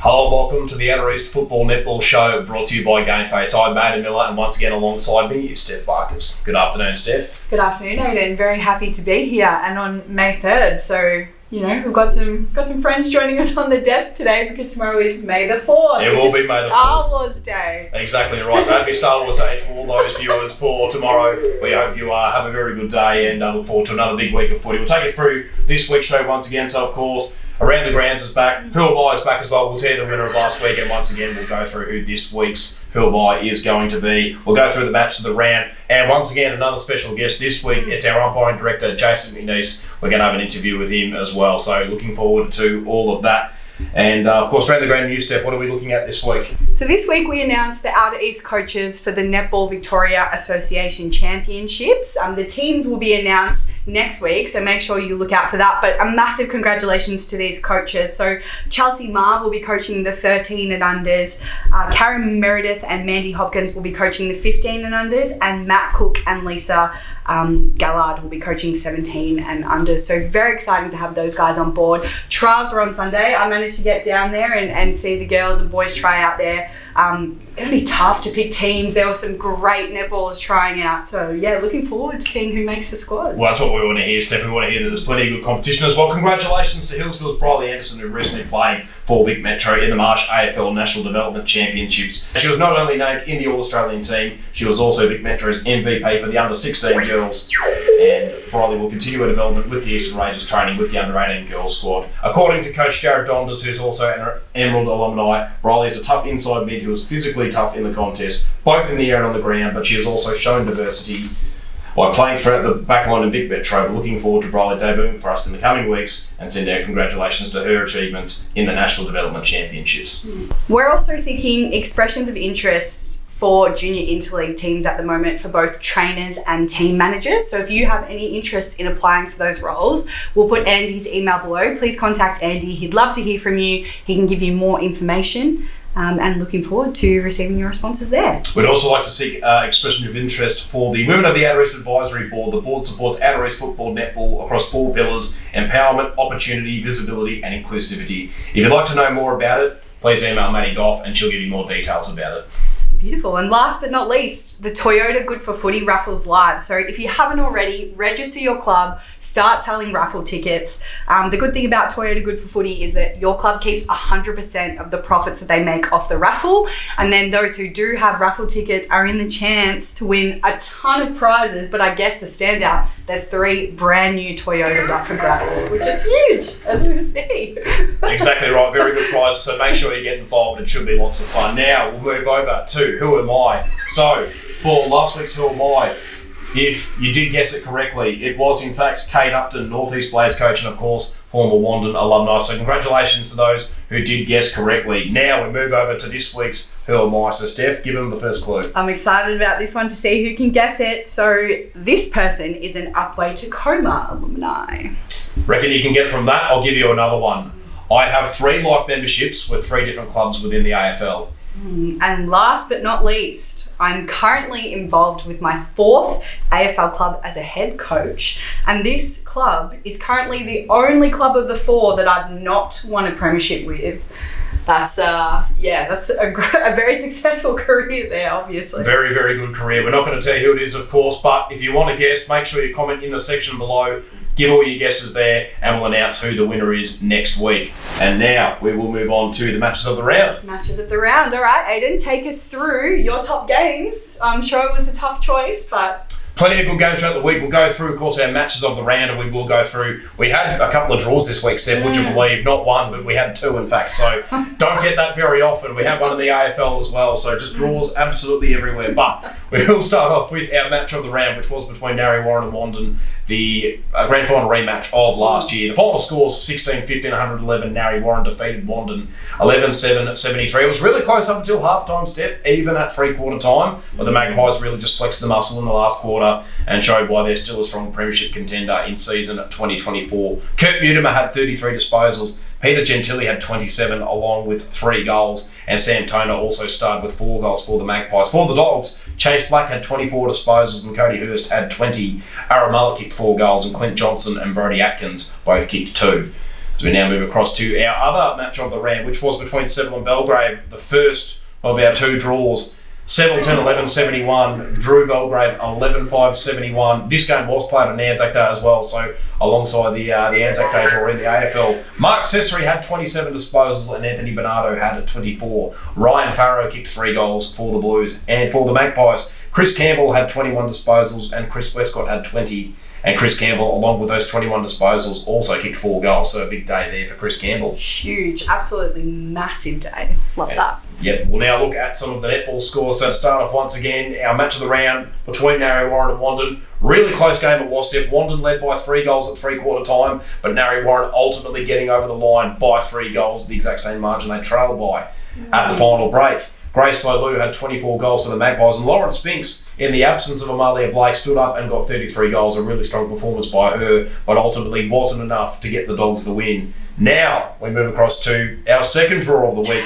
Hello and welcome to the Outer East Football Netball Show, brought to you by Gameface. I'm Aidan Miller, and once again alongside me is Steph Barkers. Good afternoon, Steph. Good afternoon, Aidan. Very happy to be here, and on May 3rd. So, we've got some friends joining us on the desk today because tomorrow is May the 4th. It will be May the 4th. Star Wars Day. Exactly right. So happy Star Wars Day to all those viewers for tomorrow. We hope you have a very good day and look forward to another big week of footy. We'll take you through this week's show once again. So, of course, Around the Grounds is back. Who Am I is back as well. We'll tell you the winner of last week, and once again we'll go through who this week's Who Am I is going to be. We'll go through the match of the round, and once again another special guest this week. It's our umpiring director, Jason McNiece. We're going to have an interview with him as well, so looking forward to all of that. And of course, Around the Ground news, Steph, what are we looking at this week? So this week we announced the Outer East coaches for the Netball Victoria Association Championships. The teams will be announced next week, so make sure you look out for that. But a massive congratulations to these coaches. So Chelsea Marr will be coaching the 13 and unders. Karen Meredith and Mandy Hopkins will be coaching the 15 and unders. And Matt Cook and Lisa Gallard will be coaching 17 and under. So very exciting to have those guys on board. Trials were on Sunday. I managed to get down there and see the girls and boys try out there. It's going to be tough to pick teams. There were some great netballers trying out. So yeah, looking forward to seeing who makes the squad. Well, that's what we want to hear, Steph. We want to hear that there's plenty of good competition as well. Congratulations to Hillsville's Briley Anderson, who recently played for Vic Metro in the March AFL National Development Championships. She was not only named in the All-Australian team, she was also Vic Metro's MVP for the under-16 girls. And Briley will continue her development with the Eastern Rangers training with the under-18 girls squad. According to Coach Jared Donders, who's also an Emerald alumni, Briley is a tough inside mid who is physically tough in the contest, both in the air and on the ground, but she has also shown diversity by playing throughout the backline in Vic Metro. We're looking forward to Briley debuting for us in the coming weeks and send our congratulations to her achievements in the National Development Championships. We're also seeking expressions of interest for junior interleague teams at the moment for both trainers and team managers. So if you have any interest in applying for those roles, we'll put Andy's email below. Please contact Andy. He'd love to hear from you. He can give you more information. And looking forward to receiving your responses there. We'd also like to seek expression of interest for the Women of the Outer East Advisory Board. The board supports Outer East football netball across 4 pillars: empowerment, opportunity, visibility and inclusivity. If you'd like to know more about it, please email Maddie Goff and she'll give you more details about it. Beautiful. And last but not least, the Toyota Good for Footy raffles live. So if you haven't already, register your club, start selling raffle tickets. The good thing about Toyota Good for Footy is that your club keeps 100% of the profits that they make off the raffle. And then those who do have raffle tickets are in the chance to win a ton of prizes. But I guess the standout, there's 3 brand new Toyotas up for grabs, which is huge, as we see. Exactly right. Very good prize. So make sure you get involved. It should be lots of fun. Now we'll move over to Who Am I? So for last week's Who Am I, if you did guess it correctly, it was in fact Kate Upton, North East Players coach and of course former Wandon alumni. So congratulations to those who did guess correctly. Now we move over to this week's Who Am I? So Steph, give them the first clue. I'm excited about this one to see who can guess it. So this person is an Upway Tacoma alumni. Reckon you can get from that? I'll give you another one. I have 3 life memberships with 3 different clubs within the AFL. And last but not least, I'm currently involved with my 4th AFL club as a head coach. And this club is currently the only club of the 4 that I've not won a premiership with. That's a very successful career there, obviously. Very, very good career. We're not going to tell you who it is, of course, but if you want to guess, make sure you comment in the section below. Give all your guesses there, and we'll announce who the winner is next week. And now we will move on to the matches of the round. Matches of the round. All right, Aidan, take us through your top games. I'm sure it was a tough choice, but plenty of good games throughout the week. We'll go through, of course, our matches of the round, and we will go through. We had a couple of draws this week, Steph, would you believe? Not one, but we had 2, in fact. So don't get that very often. We had one in the AFL as well, so just draws absolutely everywhere. But we will start off with our match of the round, which was between Narre Warren and Wandon, the grand final rematch of last year. The final scores 16-15, 111. Narre Warren defeated Wandon 11-7, 73. It was really close up until halftime, Steph, even at 3-quarter time, but the Magpies really just flexed the muscle in the last quarter and showed why they're still a strong premiership contender in season 2024. Kurt Mutimer had 33 disposals. Peter Gentili had 27 along with 3 goals, and Sam Toner also starred with 4 goals for the Magpies. For the Dogs, Chase Black had 24 disposals and Cody Hurst had 20. Aramala kicked 4 goals and Clint Johnson and Brody Atkins both kicked 2. As we now move across to our other match of the round, which was between Seville and Belgrave, the first of our two draws. Seville 10-11-71, drew Belgrave 11-5-71. This game was played on Anzac Day as well, so alongside the Anzac Day draw in the AFL. Mark Cesare had 27 disposals and Anthony Bernardo had 24. Ryan Farrow kicked 3 goals for the Blues. And for the Magpies, Chris Campbell had 21 disposals and Chris Westcott had 20. And Chris Campbell, along with those 21 disposals, also kicked 4 goals. So a big day there for Chris Campbell. Huge, absolutely massive day. Love that. Yep, we'll now look at some of the netball scores. So to start off once again, our match of the round between Narre Warren and Wandon. Really close game at Wastep. Wandon led by 3 goals at 3/4 time, but Narre Warren ultimately getting over the line by 3 goals, the exact same margin they trailed by at the final break. Grace Lolu had 24 goals for the Magpies, and Lauren Spinks, in the absence of Amalia Blake, stood up and got 33 goals. A really strong performance by her, but ultimately wasn't enough to get the Dogs the win. Now we move across to our second draw of the week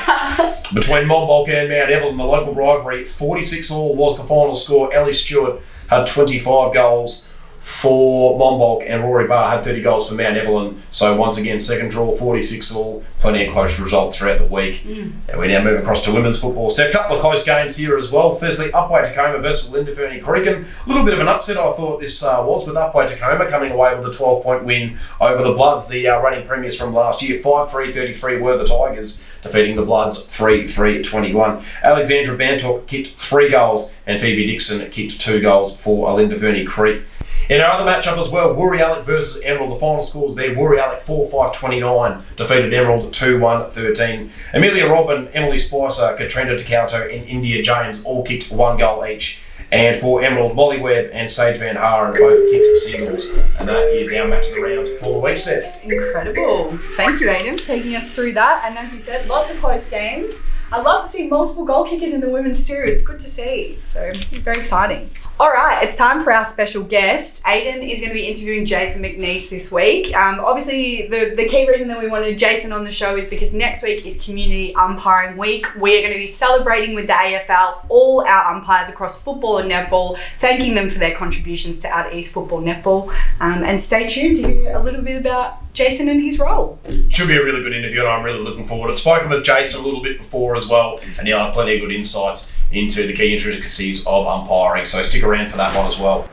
between Monbulk and Mount Evelyn, the local rivalry. 46-all was the final score. Ellie Stewart had 25 goals for Monbulk, and Rory Barr had 30 goals for Mount Evelyn. So once again, second draw, 46-all, plenty of close results throughout the week. And we now move across to women's football. Steph, a couple of close games here as well. Firstly, Upwey Tacoma versus Linda-Fernie Cregan. A little bit of an upset, I thought this was, with Upwey Tacoma coming away with a 12-point win over the Bloods, the reigning premiers from last year. 5-3-33 were the Tigers, defeating the Bloods 3-3-21. Alexandra Bantock kicked 3 goals, and Phoebe Dixon kicked 2 goals for Linda-Fernie Creek. In our other matchup as well, Woori-Alec versus Emerald. The final scores there, Woori-Alec 4-5-29, defeated Emerald 2-1-13. Amelia Robin, Emily Spicer, Katrina DeCauto and India James all kicked 1 goal each. And for Emerald, Molly Webb and Sage Van Haren both kicked singles. And that is our match of the rounds for the week, Steph. Incredible. Thank you, Aidan, for taking us through that. And as you said, lots of close games. I'd love to see multiple goal kickers in the women's too. It's good to see. So very exciting. All right, it's time for our special guest. Aidan is going to be interviewing Jason McNiece this week. Obviously, the key reason that we wanted Jason on the show is because next week is Community Umpiring Week. We're going to be celebrating with the AFL all our umpires across football and netball, thanking them for their contributions to Outer East football netball. And stay tuned to hear a little bit about Jason and his role. Should be a really good interview, and I'm really looking forward. I've spoken with Jason a little bit before as well, and he'll have plenty of good insights into the key intricacies of umpiring, so stick around for that one as well.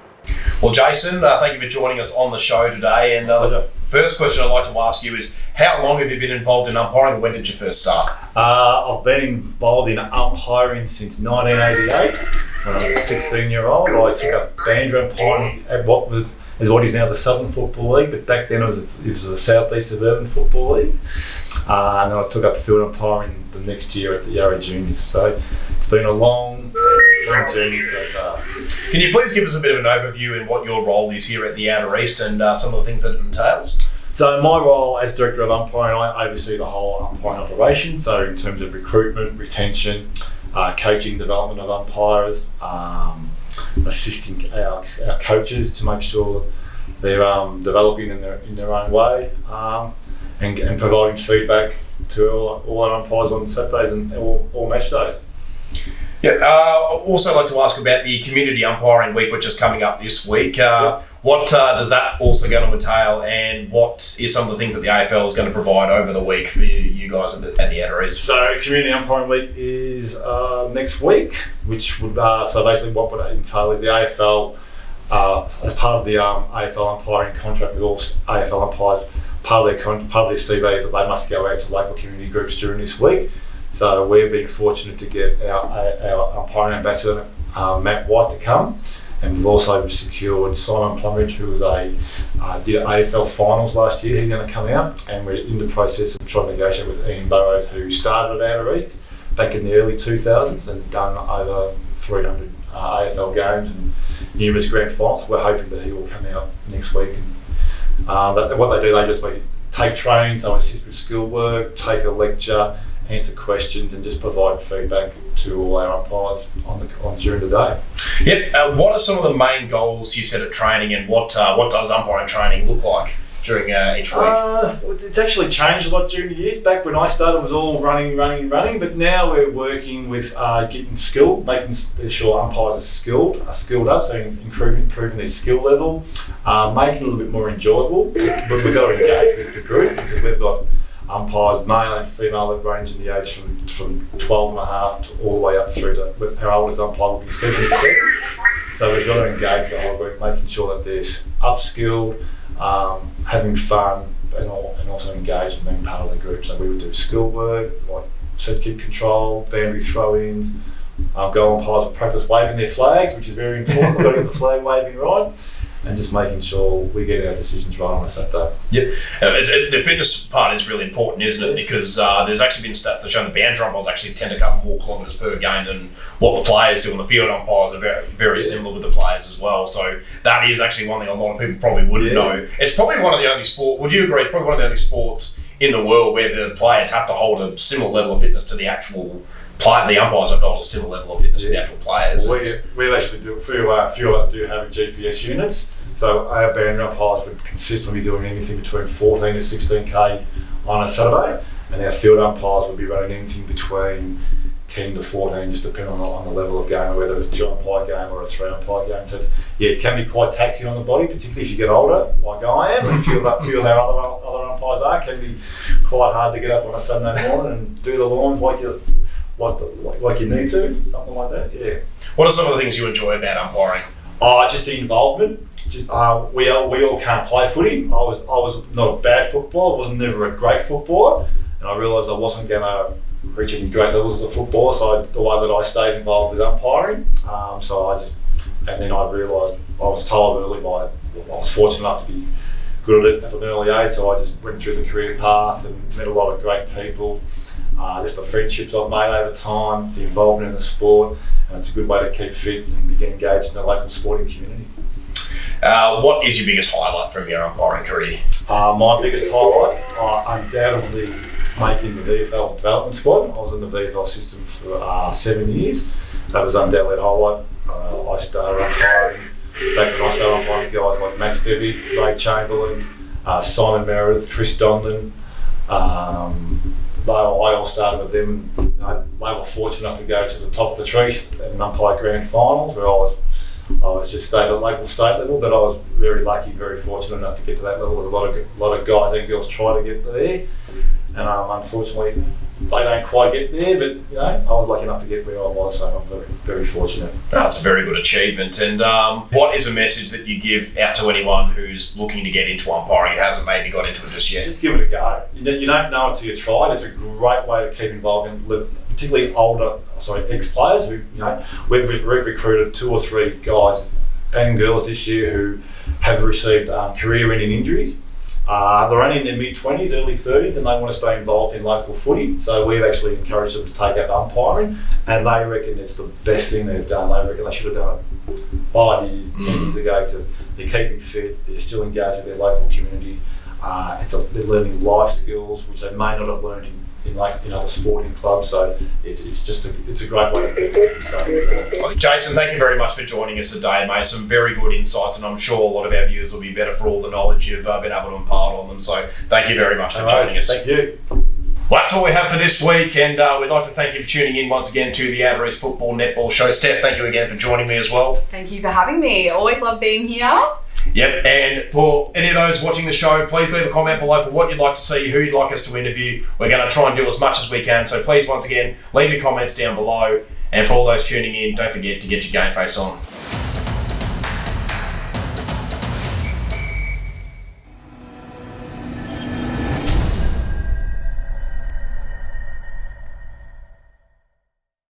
Well, Jason, thank you for joining us on the show today, and the first question I'd like to ask you is, how long have you been involved in umpiring, and when did you first start? I've been involved in umpiring since 1988. When I was a 16-year-old, I took up banjo umpiring at what is now the Southern Football League, but back then it was the South East Suburban Football League. And then I took up field umpiring the next year at the Yarra Juniors. So it's been a long journey so far. Can you please give us a bit of an overview in what your role is here at the Outer East and some of the things that it entails? So my role as Director of Umpiring, I oversee the whole umpiring operation. So in terms of recruitment, retention, coaching, development of umpires, assisting our coaches to make sure they're developing in their own way, and providing feedback to all our umpires on Saturdays and all match days. Yeah, I'd also like to ask about the Community Umpiring Week, which is coming up this week. What does that also going to entail, and what is some of the things that the AFL is going to provide over the week for you guys at the Outer East? So Community Umpiring Week is next week, which would so basically what would entail is the AFL, as part of the AFL umpiring contract with all AFL umpires, part of their CV is that they must go out to local community groups during this week. So we're being fortunate to get our umpiring ambassador, Matt White, to come. And we've also secured Simon Plumridge, who was did AFL finals last year. He's going to come out, and we're in the process of trying to negotiate with Ian Burrows, who started at Outer East back in the early 2000s and done over 300 AFL games and numerous grand finals. We're hoping that he will come out next week. And what they do, they just take training, so assist with skill work, take a lecture, answer questions, and just provide feedback to all our umpires during the day. Yep. What are some of the main goals you set at training, and what does umpiring training look like? during each week? It's actually changed a lot during the years. Back when I started, it was all running, but now we're working with getting skilled, making sure umpires are skilled up, so improving their skill level, making it a little bit more enjoyable. But we've got to engage with the group because we've got umpires, male and female, that range in the age from 12 and a half to all the way up through to our oldest umpire will be 77. So we've got to engage the whole group, making sure that they're upskilled, having fun, and also engaged and being part of the group. So we would do skill work, like set kick control, boundary throw-ins, goal umpires would practice waving their flags, which is very important. We've got to get the flag waving right. And just making sure we get our decisions right on a Saturday. Yep. The fitness part is really important, isn't it? Because there's actually been stats that show the boundary umpires actually tend to cover more kilometres per game than what the players do, and the field umpires are very, very similar with the players as well. So that is actually one thing a lot of people probably wouldn't know. It's probably one of the only sports, would you agree, it's probably one of the only sports in the world where the players have to hold a similar level of fitness to the actual player. The umpires have to hold a similar level of fitness to the actual players. We actually do, a few of us do have GPS units. So our boundary umpires would consistently be doing anything between 14 to 16k on a Saturday, and our field umpires would be running anything between 10 to 14, just depending on the level of game, whether it's a 2-umpire game or a 3-umpire game. So it can be quite taxing on the body, particularly as you get older, like I am, and a few of our other umpires are. Can be quite hard to get up on a Sunday morning and do the lawns like you need to, something like that. Yeah. What are some of the things you enjoy about umpiring? Just the involvement. We all can't play footy. I was not a bad footballer. I was never a great footballer, and I realised I wasn't going to reach any great levels as a footballer. So the way that I stayed involved with umpiring. And then I realised I was told early I was fortunate enough to be good at it at an early age. So I just went through the career path and met a lot of great people. Just the friendships I've made over time, the involvement in the sport, and it's a good way to keep fit and get engaged in the local sporting community. What is your biggest highlight from your umpiring career? My biggest highlight, undoubtedly making the VFL development squad. I was in the VFL system for 7 years. That was undoubtedly a highlight. I started umpiring, back when I started umpiring, guys like Matt Stevie, Ray Chamberlain, Simon Meredith, Chris Dondon. I all started with them. They were fortunate enough to go to the top of the tree at an umpire grand finals, where I was just stayed at local state level, but I was very lucky, very fortunate enough to get to that level. There's a lot of guys and girls try to get there, and unfortunately they don't quite get there. But I was lucky enough to get where I was, so I'm very, very fortunate. That's a very good achievement. And what is a message that you give out to anyone who's looking to get into umpiring, who hasn't maybe got into it just yet? Just give it a go. You don't know until you try it. It's a great way to keep involved in, particularly ex-players who, we've recruited 2 or 3 guys and girls this year who have received career-ending injuries. They're only in their mid-20s, early 30s, and they want to stay involved in local footy. So we've actually encouraged them to take up umpiring, and they reckon it's the best thing they've done. They reckon they should have done it 5 years, 10 years ago, because they're keeping fit, they're still engaged with their local community. They're learning life skills, which they may not have learned in other sporting clubs, so it's a great way to keep fit. So, Jason, thank you very much for joining us today, mate. Some very good insights, and I'm sure a lot of our viewers will be better for all the knowledge you've been able to impart on them. So thank you very much for joining us. Thank you. Well, that's all we have for this week, and we'd like to thank you for tuning in once again to the Outer East Football Netball Show. Steph, thank you again for joining me as well. Thank you for having me. Always love being here. Yep, and for any of those watching the show, please leave a comment below for what you'd like to see, who you'd like us to interview. We're going to try and do as much as we can, so please, once again, leave your comments down below. And for all those tuning in, don't forget to get your game face on.